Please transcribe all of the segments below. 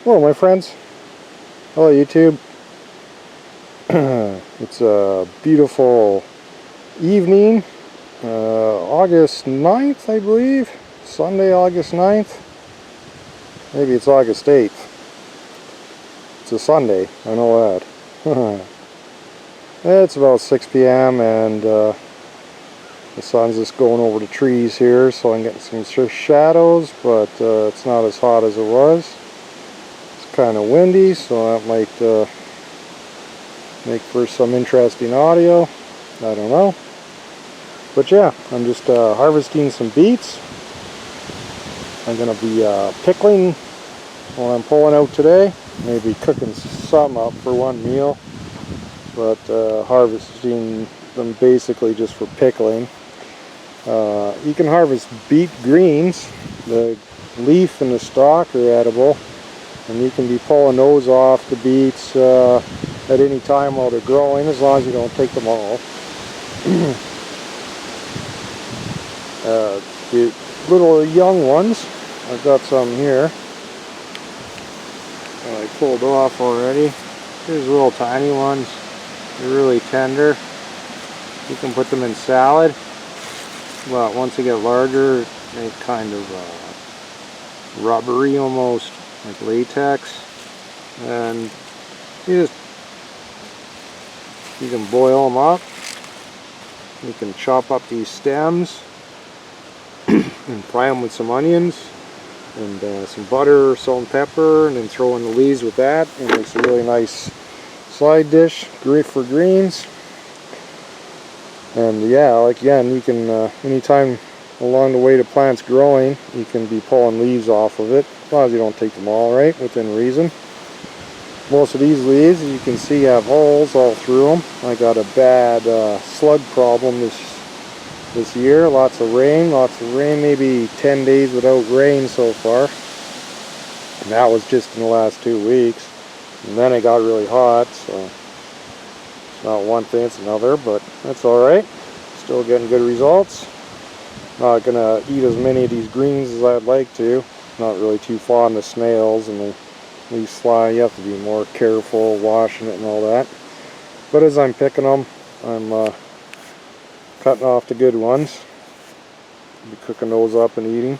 Hello my friends, hello YouTube. It's a beautiful evening, August 9th I believe, Sunday August 9th, maybe it's August 8th, it's a Sunday, I know that. It's about 6 p.m. and the sun's just going over the trees here, so I'm getting some shadows, but it's not as hot as it was. Kind of windy, so that might make for some interesting audio. I don't know, but yeah, I'm just harvesting some beets. I'm gonna be pickling what I'm pulling out today, maybe cooking some up for one meal, but harvesting them basically just for pickling. You can harvest beet greens. The leaf and the stalk are edible, and you can be pulling those off the beets at any time while they're growing, as long as you don't take them all. The little young ones, I've got some here I pulled off already. Here's little tiny ones. They're really tender. You can put them in salad, but once they get larger, they kind of rubbery almost, like latex, and you can boil them up. You can chop up these stems and fry them with some onions and some butter, salt and pepper, and then throw in the leaves with that, and it makes a really nice side dish, great for greens. And yeah, like again, you can anytime along the way the plant's growing, you can be pulling leaves off of it, as long as you don't take them all, right, within reason. Most of these leaves, as you can see, have holes all through them. I got a bad slug problem this year. Lots of rain, maybe 10 days without rain so far. And that was just in the last 2 weeks. And then it got really hot, so it's not one thing, it's another, but that's alright. Still getting good results. Not gonna eat as many of these greens as I'd like to. Not really too fond of snails, and they leave slime. You have to be more careful washing it and all that. But as I'm picking them, I'm cutting off the good ones. I'll be cooking those up and eating.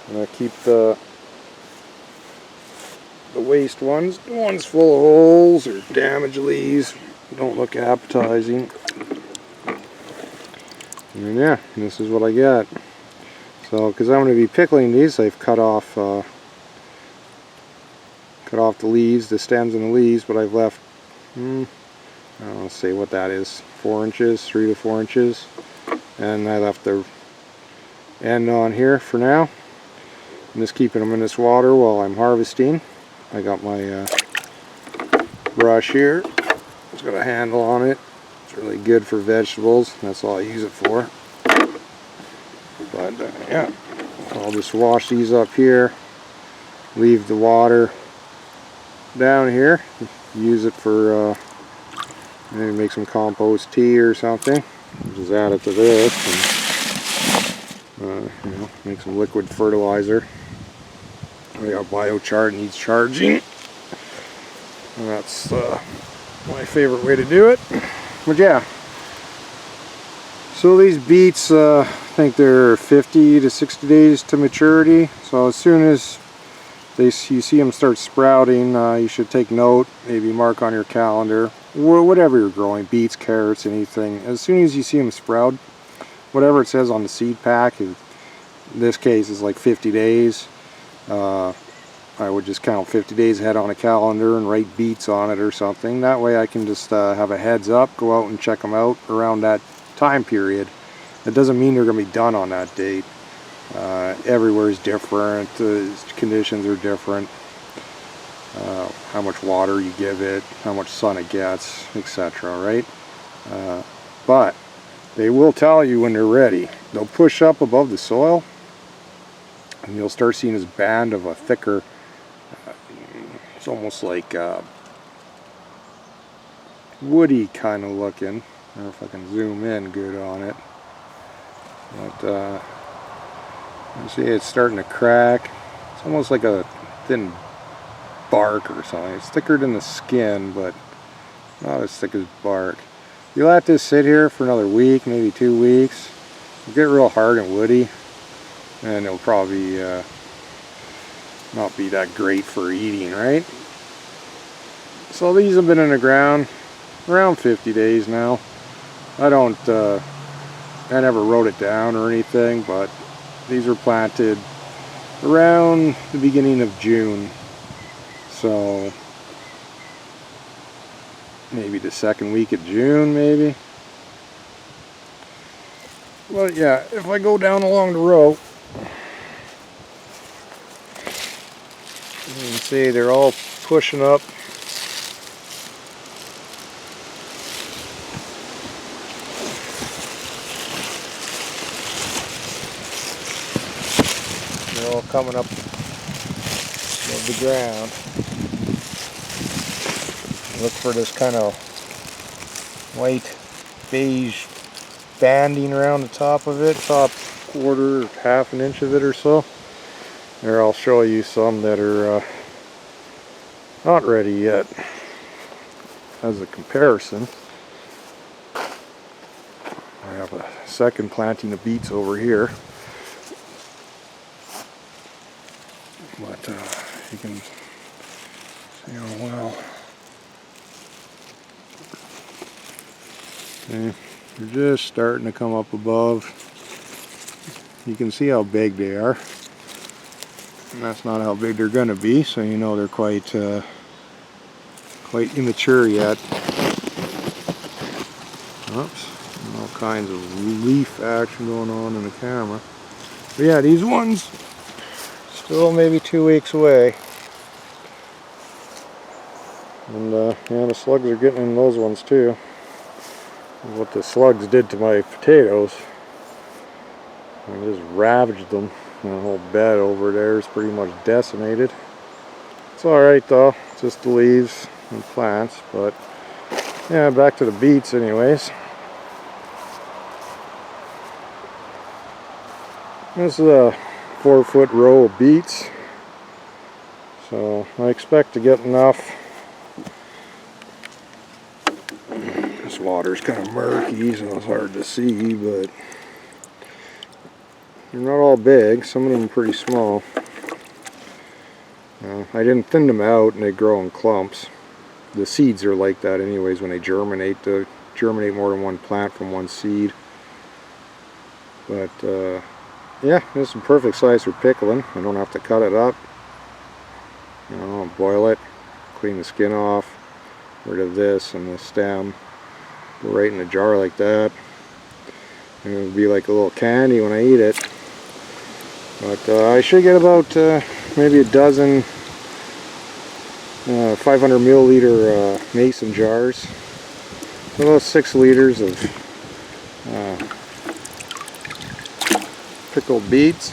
And I keep the waste ones, the ones full of holes or damaged leaves, don't look appetizing. And yeah, this is what I got. So, because I'm going to be pickling these, I've cut off the leaves, the stems and the leaves, but I've left, I don't want to say what that is, 4 inches, 3 to 4 inches, and I left the end on here for now. I'm just keeping them in this water while I'm harvesting. I got my brush here. It's got a handle on it. It's really good for vegetables. That's all I use it for. But yeah, I'll just wash these up here. Leave the water down here. Use it for maybe make some compost tea or something. Just add it to this, and you know, make some liquid fertilizer. I got biochar, needs charging, and that's my favorite way to do it. But yeah, so these beets, I think they're 50 to 60 days to maturity. So as soon as you see them start sprouting, you should take note, maybe mark on your calendar, whatever you're growing, beets, carrots, anything. As soon as you see them sprout, whatever it says on the seed pack, in this case is like 50 days. I would just count 50 days ahead on a calendar and write beets on it or something. That way I can just have a heads up, go out and check them out around that time period. That doesn't mean they're going to be done on that date. Everywhere is different, conditions are different, how much water you give it, how much sun it gets, etc. right? But they will tell you when they're ready. They'll push up above the soil, and you'll start seeing this band of a thicker, it's almost like woody kind of looking. I don't know if I can zoom in good on it, but you see it's starting to crack. It's almost like a thin bark or something. It's thicker than the skin, but not as thick as bark. You let this sit here for another week, maybe 2 weeks. It'll get real hard and woody, and it'll probably not be that great for eating, right? So these have been in the ground around 50 days now. I never wrote it down or anything, but these were planted around the beginning of June. So maybe the second week of June, maybe. But yeah, if I go down along the row, you can see they're all pushing up. They're all coming up above the ground. Look for this kind of white beige banding around the top of it, top quarter, half an inch of it or so. There, I'll show you some that are not ready yet as a comparison. I have a second planting of beets over here, but you can see how well. Okay, they're just starting to come up above. You can see how big they are. And that's not how big they're going to be, so you know they're quite immature yet. Oops, all kinds of leaf action going on in the camera. But yeah, these ones still maybe 2 weeks away. And yeah, the slugs are getting in those ones too. What the slugs did to my potatoes, I just ravaged them. The whole bed over there is pretty much decimated. It's alright though, just the leaves and plants. But yeah, back to the beets anyways. This is a 4-foot row of beets, so I expect to get enough. This water's kind of murky, so it's hard to see, but they're not all big. Some of them are pretty small. I didn't thin them out, and they grow in clumps. The seeds are like that anyways when they germinate. They germinate more than one plant from one seed. But yeah, this is a perfect size for pickling. I don't have to cut it up. You know, I'll boil it, clean the skin off, rid of this and the stem. Go right in a jar like that. And it'll be like a little candy when I eat it. But I should get about maybe a dozen 500 milliliter mason jars. So about 6 liters of pickled beets.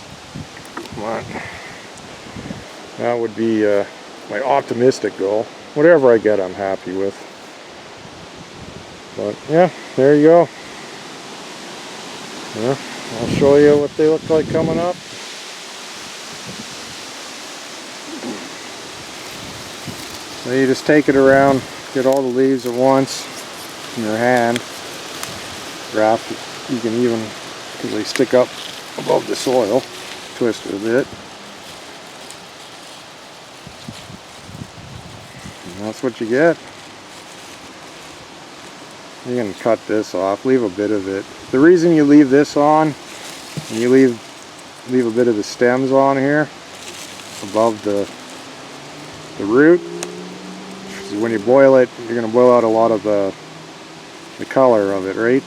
Come on. That would be my optimistic goal. Whatever I get, I'm happy with. But yeah, there you go. Yeah, I'll show you what they look like coming up. So you just take it around, get all the leaves at once in your hand. Graft it. You can even, because they stick up above the soil, twist it a bit. And that's what you get. You can cut this off, leave a bit of it. The reason you leave this on, and you leave a bit of the stems on here, above the root, is when you boil it, you're going to boil out a lot of the color of it, right?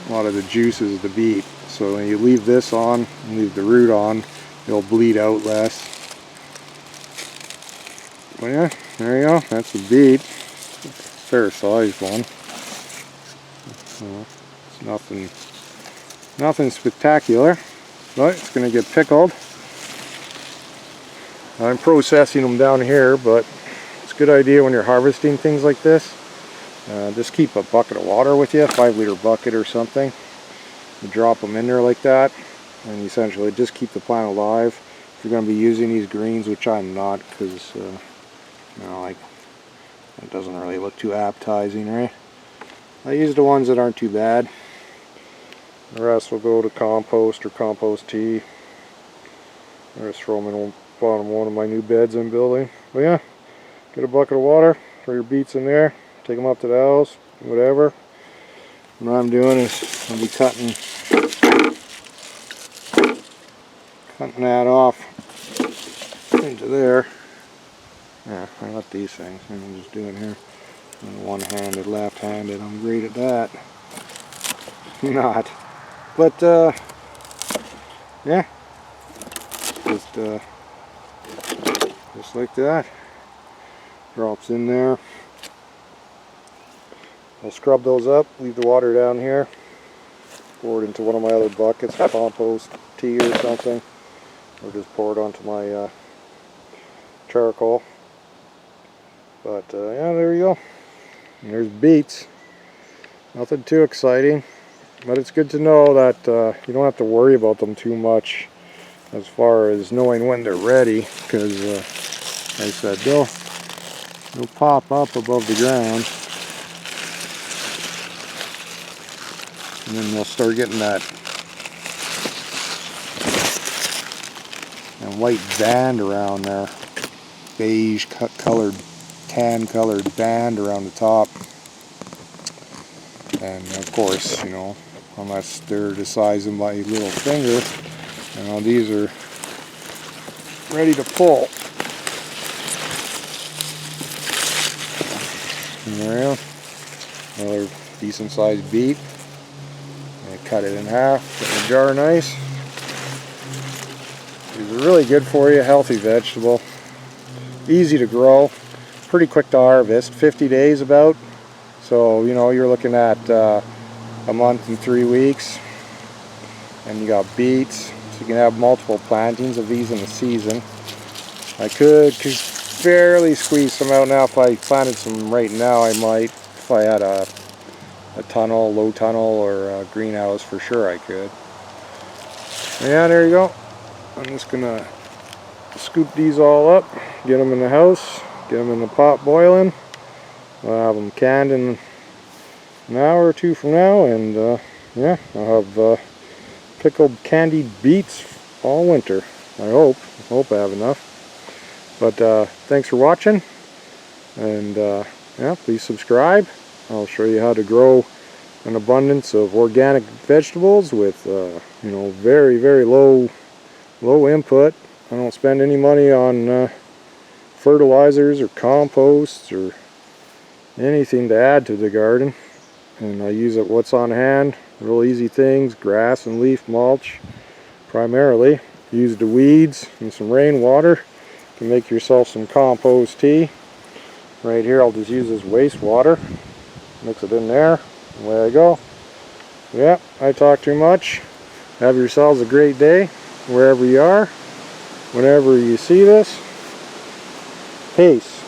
A lot of the juices of the beet. So when you leave this on, and leave the root on, it'll bleed out less. Well, yeah, there you go. That's a beet. Fair sized one. It's nothing spectacular, but it's going to get pickled. I'm processing them down here, but it's a good idea when you're harvesting things like this. Just keep a bucket of water with you, a 5-liter bucket or something. You drop them in there like that, and essentially just keep the plant alive. If you're going to be using these greens, which I'm not, because You know, like, it doesn't really look too appetizing, right? I use the ones that aren't too bad. The rest will go to compost or compost tea. I just throw them in the bottom of one of my new beds I'm building. But yeah, get a bucket of water, throw your beets in there, take them up to the house, whatever. And what I'm doing is I'll be cutting that off into there. Yeah, I got these things. I'm just doing here. I'm one-handed, left-handed. I'm great at that. Not. But yeah, just like that. Drops in there. I'll scrub those up, leave the water down here, pour it into one of my other buckets, compost tea or something, or just pour it onto my charcoal. But yeah, there you go. And there's beets. Nothing too exciting, but it's good to know that you don't have to worry about them too much as far as knowing when they're ready, because like I said, they'll pop up above the ground, and then they'll start getting that white band around there, beige colored, tan colored band around the top. And of course, you know, unless they're the size of my little finger, you know, these are ready to pull. And there you go. Another decent sized beet. I cut it in half, put it in a jar nice. These are really good for you, healthy vegetable. Easy to grow, pretty quick to harvest, 50 days about. So, you know, you're looking at a month and 3 weeks. And you got beets, so you can have multiple plantings of these in the season. I could barely squeeze some out now. If I planted some right now, I might. If I had a tunnel, low tunnel, or a greenhouse, for sure I could. Yeah, there you go. I'm just gonna scoop these all up, get them in the house, get them in the pot boiling. I'll have them canned in an hour or two from now, and yeah, I'll have pickled candied beets all winter. I hope I have enough. But thanks for watching, and yeah, please subscribe. I'll show you how to grow an abundance of organic vegetables with you know, very low input. I don't spend any money on fertilizers or composts or anything to add to the garden, and I use what's on hand. Real easy things: grass and leaf mulch primarily. Use the weeds and some rainwater. You can make yourself some compost tea. Right here I'll just use this wastewater, mix it in there, away I go. Yeah, I talk too much. Have yourselves a great day wherever you are, whenever you see this. Peace.